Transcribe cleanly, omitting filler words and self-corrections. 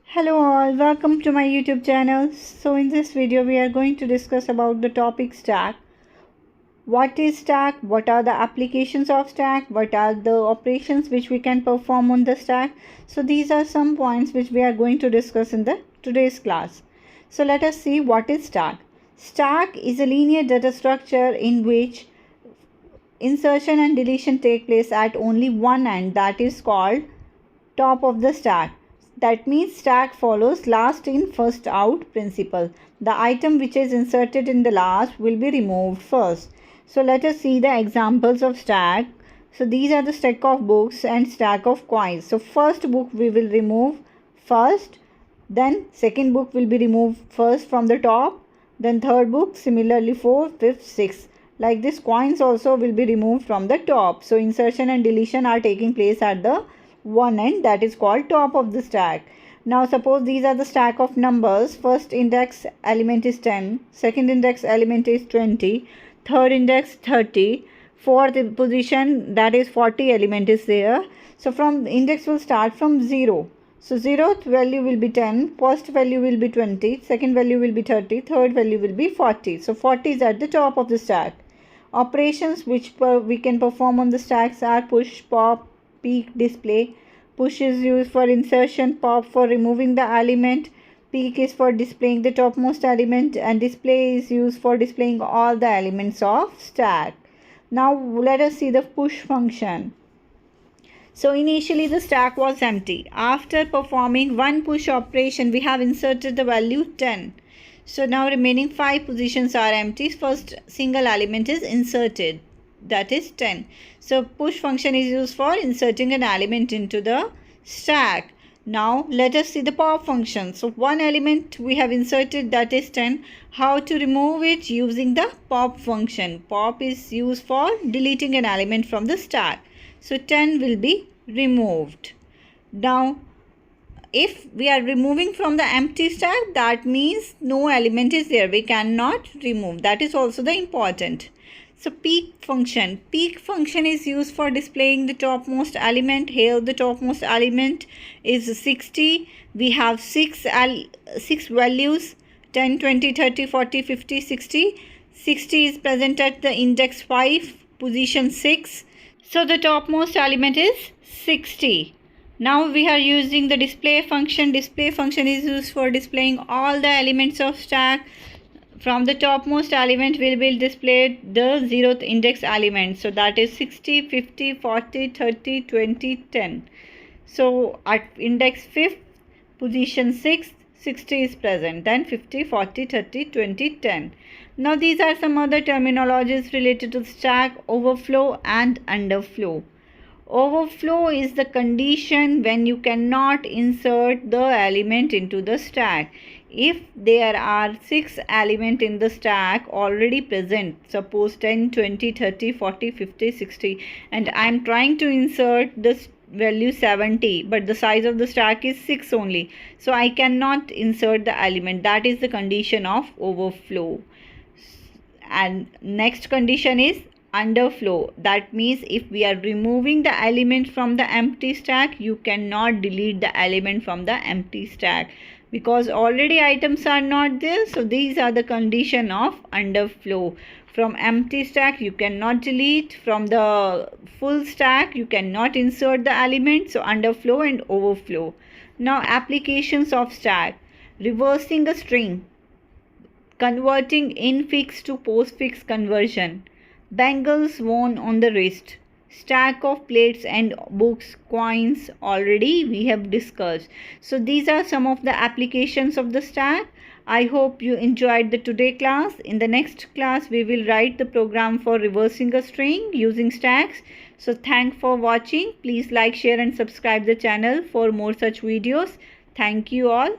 Hello all, welcome to my YouTube channel. So in this video we are going to discuss about the topic stack. What is stack? What are the applications of stack? What are the operations which we can perform on the stack? So these are some points which we are going to discuss in the today's class. So let us see what is stack. Stack is a linear data structure in which insertion and deletion take place at only one end, that is called top of the stack. That means stack follows last in first out principle. The item which is inserted in the last will be removed first. So let us see the examples of stack. So these are the stack of books and stack of coins. So first book we will remove first, then second book will be removed first from the top, then third book, similarly 4th, 5th, 6th. Like this, coins also will be removed from the top. So insertion and deletion are taking place at the one end, that is called top of the stack. Now suppose these are the stack of numbers. First index element is 10, second index element is 20, third index 30, fourth position, that is 40 element is there. So from index will start from 0. So 0th value will be 10, first value will be 20, second value will be 30, third value will be 40. So 40 is at the top of the stack. Operations which we can perform on the stacks are push, pop, peek, display. Push is used for insertion, pop for removing the element, peek is for displaying the topmost element, and display is used for displaying all the elements of stack. Now let us see the push function. So initially the stack was empty. After performing one push operation, we have inserted the value 10. So now remaining 5 positions are empty. First single element is inserted, that is 10. So push function is used for inserting an element into the stack. Now let us see the pop function. So one element we have inserted, that is 10. How to remove it? Using the pop function. Pop is used for deleting an element from the stack. So 10 will be removed. Now if we are removing from the empty stack, that means no element is there. We cannot remove. That is also the important. So peek function. Peek function is used for displaying the topmost element. Here the topmost element is 60. We have 6 values, 10, 20, 30, 40, 50, 60. 60 is present at the index 5, position 6. So the topmost element is 60. Now we are using the display function. Display function is used for displaying all the elements of stack. From the topmost element we will display the 0th index element. So that is 60, 50, 40, 30, 20, 10. So at index 5th, position 6th, 60 is present. Then 50, 40, 30, 20, 10. Now these are some other terminologies related to stack, overflow and underflow. Overflow is the condition when you cannot insert the element into the stack. If there are 6 elements in the stack already present, suppose 10, 20, 30, 40, 50, 60, and I am trying to insert this value 70, but the size of the stack is 6 only. So I cannot insert the element. That is the condition of overflow. And next condition is underflow. That means if we are removing the element from the empty stack, you cannot delete the element from the empty stack because already items are not there. So these are the condition of underflow. From empty stack you cannot delete, from the full stack you cannot insert the element. So underflow and overflow. Now applications of stack: reversing a string, converting infix to postfix conversion, bangles worn on the wrist, stack of plates and books, coins, already we have discussed. So these are some of the applications of the stack. I hope you enjoyed the today class. In the next class we will write the program for reversing a string using stacks. So thanks for watching. Please like, share and subscribe the channel for more such videos. Thank you all.